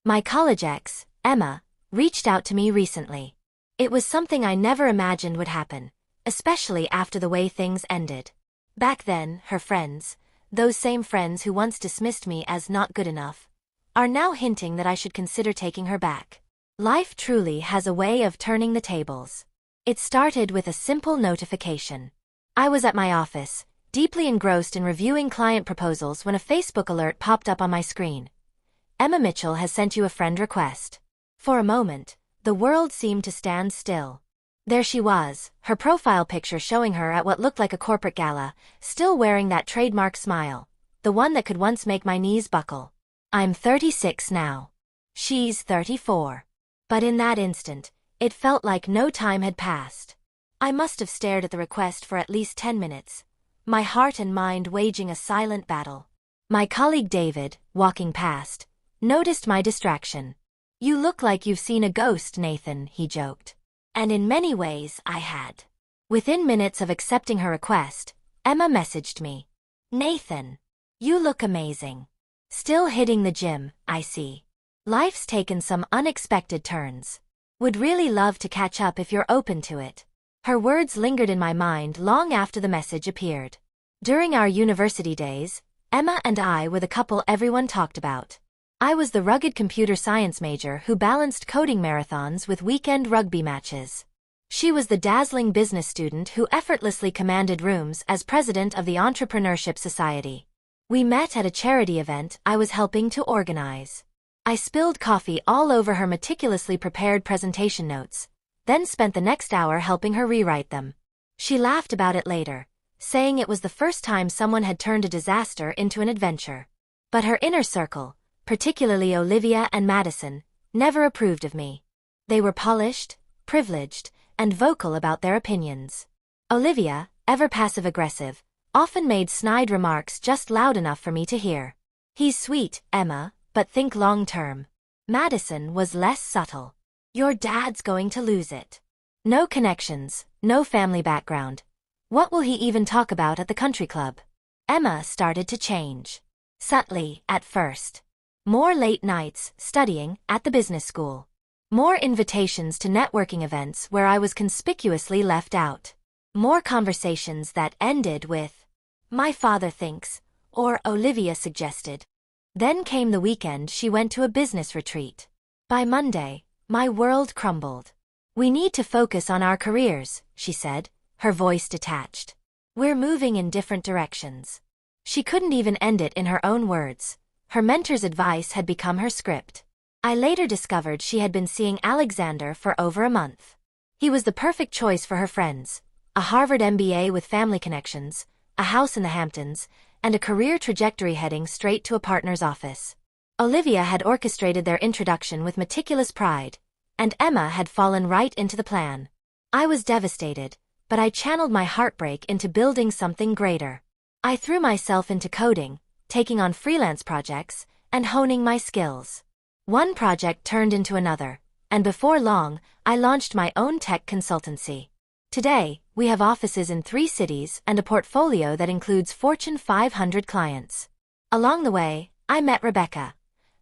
My college ex, Emma, reached out to me recently. It was something I never imagined would happen, especially after the way things ended. Back then, her friends, those same friends who once dismissed me as not good enough, are now hinting that I should consider taking her back. Life truly has a way of turning the tables. It started with a simple notification. I was at my office, deeply engrossed in reviewing client proposals when a Facebook alert popped up on my screen. Emma Mitchell has sent you a friend request. For a moment, the world seemed to stand still. There she was, her profile picture showing her at what looked like a corporate gala, still wearing that trademark smile, the one that could once make my knees buckle. I'm 36 now. She's 34. But in that instant, it felt like no time had passed. I must have stared at the request for at least 10 minutes, my heart and mind waging a silent battle. My colleague David, walking past, noticed my distraction. You look like you've seen a ghost, Nathan, he joked. And in many ways, I had. Within minutes of accepting her request, Emma messaged me. Nathan, you look amazing. Still hitting the gym, I see. Life's taken some unexpected turns. Would really love to catch up if you're open to it. Her words lingered in my mind long after the message appeared. During our university days, Emma and I were the couple everyone talked about. I was the rugged computer science major who balanced coding marathons with weekend rugby matches. She was the dazzling business student who effortlessly commanded rooms as president of the Entrepreneurship Society. We met at a charity event I was helping to organize. I spilled coffee all over her meticulously prepared presentation notes, then spent the next hour helping her rewrite them. She laughed about it later, saying it was the first time someone had turned a disaster into an adventure. But her inner circle, particularly Olivia and Madison, never approved of me. They were polished, privileged, and vocal about their opinions. Olivia, ever passive-aggressive, often made snide remarks just loud enough for me to hear. He's sweet, Emma, but think long-term. Madison was less subtle. Your dad's going to lose it. No connections, no family background. What will he even talk about at the country club? Emma started to change. Subtly, at first. More late nights, studying, at the business school. More invitations to networking events where I was conspicuously left out. More conversations that ended with, "My father thinks," or Olivia suggested. Then came the weekend she went to a business retreat. By Monday, my world crumbled. "We need to focus on our careers," she said, her voice detached. "We're moving in different directions." She couldn't even end it in her own words. Her mentor's advice had become her script. I later discovered she had been seeing Alexander for over a month. He was the perfect choice for her friends, a Harvard MBA with family connections, a house in the Hamptons, and a career trajectory heading straight to a partner's office. Olivia had orchestrated their introduction with meticulous pride, and Emma had fallen right into the plan. I was devastated, but I channeled my heartbreak into building something greater. I threw myself into coding, taking on freelance projects, and honing my skills. One project turned into another, and before long, I launched my own tech consultancy. Today, we have offices in 3 cities and a portfolio that includes Fortune 500 clients. Along the way, I met Rebecca,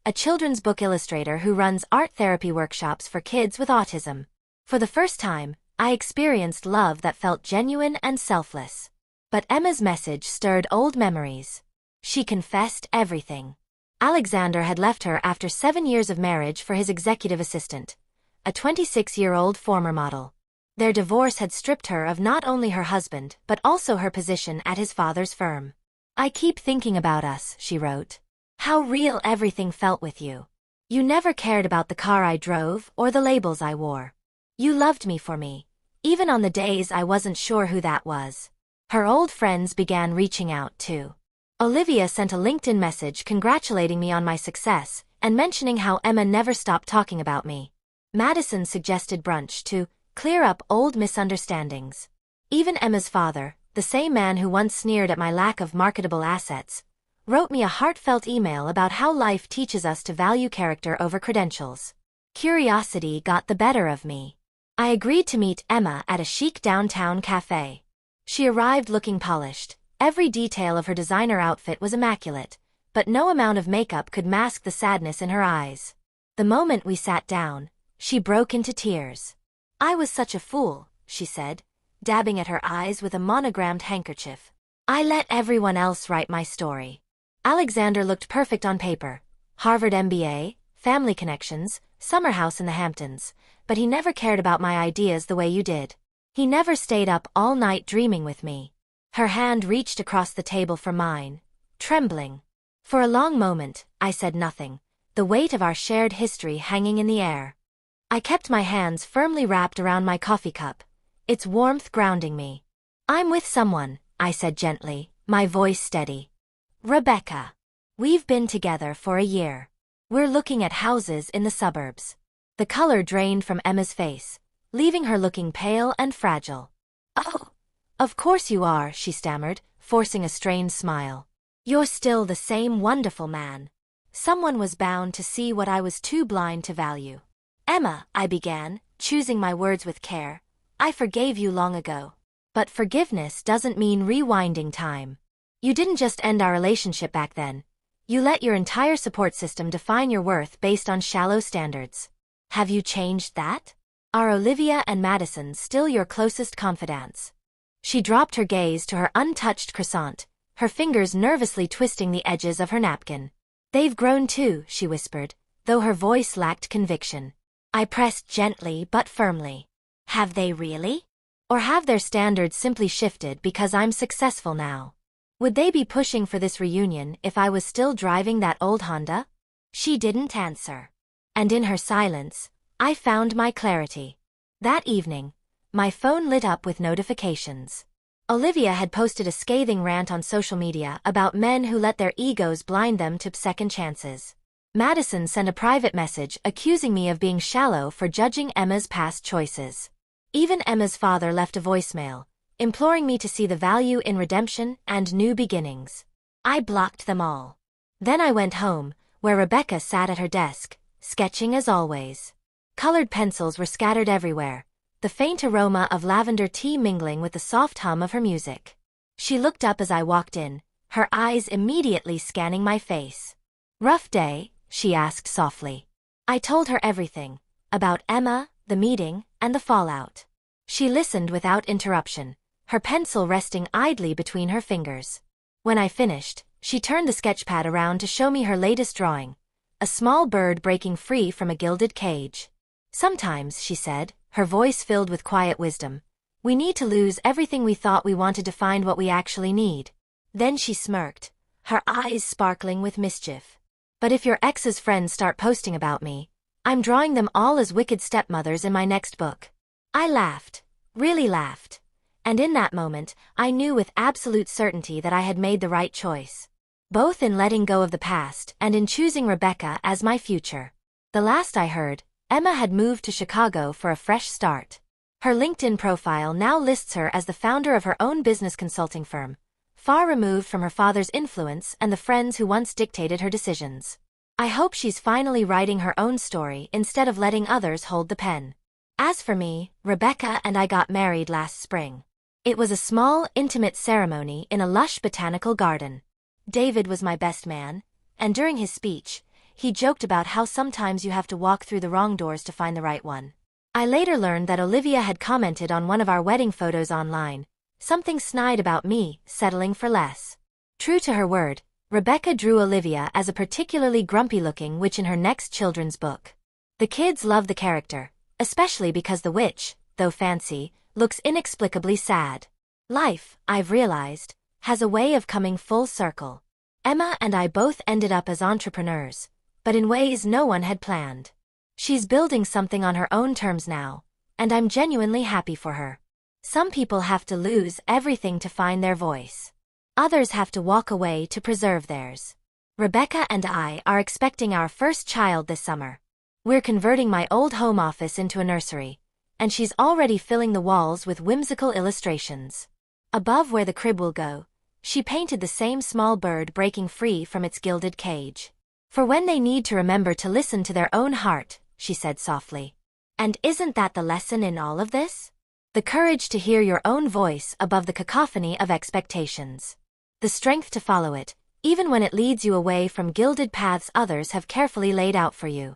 a children's book illustrator who runs art therapy workshops for kids with autism. For the first time, I experienced love that felt genuine and selfless. But Emma's message stirred old memories. She confessed everything. Alexander had left her after 7 years of marriage for his executive assistant, a 26-year-old former model. Their divorce had stripped her of not only her husband but also her position at his father's firm. "I keep thinking about us," she wrote. "How real everything felt with you. You never cared about the car I drove or the labels I wore. You loved me for me, even on the days I wasn't sure who that was." Her old friends began reaching out too. Olivia sent a LinkedIn message congratulating me on my success and mentioning how Emma never stopped talking about me. Madison suggested brunch to clear up old misunderstandings. Even Emma's father, the same man who once sneered at my lack of marketable assets, wrote me a heartfelt email about how life teaches us to value character over credentials. Curiosity got the better of me. I agreed to meet Emma at a chic downtown cafe. She arrived looking polished. Every detail of her designer outfit was immaculate, but no amount of makeup could mask the sadness in her eyes. The moment we sat down, she broke into tears. "I was such a fool," she said, dabbing at her eyes with a monogrammed handkerchief. "I let everyone else write my story. Alexander looked perfect on paper. Harvard MBA, family connections, summer house in the Hamptons, but he never cared about my ideas the way you did. He never stayed up all night dreaming with me." Her hand reached across the table for mine, trembling. For a long moment, I said nothing, the weight of our shared history hanging in the air. I kept my hands firmly wrapped around my coffee cup, its warmth grounding me. "I'm with someone," I said gently, my voice steady. "Rebecca. We've been together for a year. We're looking at houses in the suburbs." The color drained from Emma's face, leaving her looking pale and fragile. "Oh, of course you are," she stammered, forcing a strained smile. "You're still the same wonderful man. Someone was bound to see what I was too blind to value." "Emma," I began, choosing my words with care, "I forgave you long ago. But forgiveness doesn't mean rewinding time. You didn't just end our relationship back then. You let your entire support system define your worth based on shallow standards. Have you changed that? Are Olivia and Madison still your closest confidants?" She dropped her gaze to her untouched croissant, her fingers nervously twisting the edges of her napkin. "They've grown too," she whispered, though her voice lacked conviction. I pressed gently but firmly. "Have they really? Or have their standards simply shifted because I'm successful now? Would they be pushing for this reunion if I was still driving that old Honda?" She didn't answer. And in her silence, I found my clarity. That evening, my phone lit up with notifications. Olivia had posted a scathing rant on social media about men who let their egos blind them to second chances. Madison sent a private message accusing me of being shallow for judging Emma's past choices. Even Emma's father left a voicemail, imploring me to see the value in redemption and new beginnings. I blocked them all. Then I went home, where Rebecca sat at her desk, sketching as always. Colored pencils were scattered everywhere, the faint aroma of lavender tea mingling with the soft hum of her music. She looked up as I walked in, her eyes immediately scanning my face. "Rough day?" she asked softly. I told her everything, about Emma, the meeting, and the fallout. She listened without interruption, her pencil resting idly between her fingers. When I finished, she turned the sketchpad around to show me her latest drawing, a small bird breaking free from a gilded cage. "Sometimes," she said, her voice filled with quiet wisdom, "we need to lose everything we thought we wanted to find what we actually need." Then she smirked, her eyes sparkling with mischief. "But if your ex's friends start posting about me, I'm drawing them all as wicked stepmothers in my next book." I laughed, really laughed. And in that moment, I knew with absolute certainty that I had made the right choice. Both in letting go of the past and in choosing Rebecca as my future. The last I heard, Emma had moved to Chicago for a fresh start. Her LinkedIn profile now lists her as the founder of her own business consulting firm, far removed from her father's influence and the friends who once dictated her decisions. I hope she's finally writing her own story instead of letting others hold the pen. As for me, Rebecca and I got married last spring. It was a small, intimate ceremony in a lush botanical garden. David was my best man, and during his speech, he joked about how sometimes you have to walk through the wrong doors to find the right one. I later learned that Olivia had commented on one of our wedding photos online, something snide about me settling for less. True to her word, Rebecca drew Olivia as a particularly grumpy-looking witch in her next children's book. The kids love the character, especially because the witch, though fancy, looks inexplicably sad. Life, I've realized, has a way of coming full circle. Emma and I both ended up as entrepreneurs, but in ways no one had planned. She's building something on her own terms now, and I'm genuinely happy for her. Some people have to lose everything to find their voice. Others have to walk away to preserve theirs. Rebecca and I are expecting our first child this summer. We're converting my old home office into a nursery, and she's already filling the walls with whimsical illustrations. Above where the crib will go, she painted the same small bird breaking free from its gilded cage. "For when they need to remember to listen to their own heart," she said softly. And isn't that the lesson in all of this? The courage to hear your own voice above the cacophony of expectations. The strength to follow it, even when it leads you away from gilded paths others have carefully laid out for you.